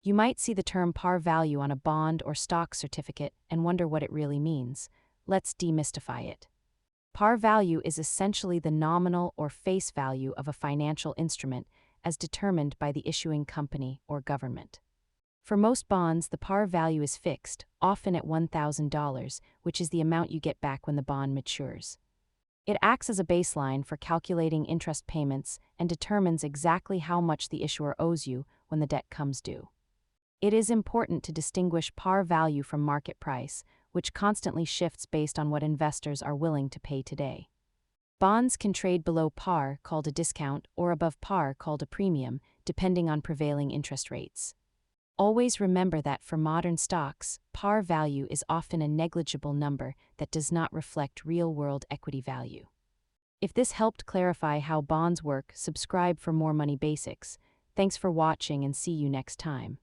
You might see the term par value on a bond or stock certificate and wonder what it really means. Let's demystify it. Par value is essentially the nominal or face value of a financial instrument as determined by the issuing company or government. For most bonds, the par value is fixed, often at $1,000, which is the amount you get back when the bond matures. It acts as a baseline for calculating interest payments and determines exactly how much the issuer owes you when the debt comes due. It is important to distinguish par value from market price, which constantly shifts based on what investors are willing to pay today. Bonds can trade below par, called a discount, or above par, called a premium, depending on prevailing interest rates. Always remember that for modern stocks, par value is often a negligible number that does not reflect real-world equity value. If this helped clarify how bonds work, subscribe for more money basics. Thanks for watching and see you next time.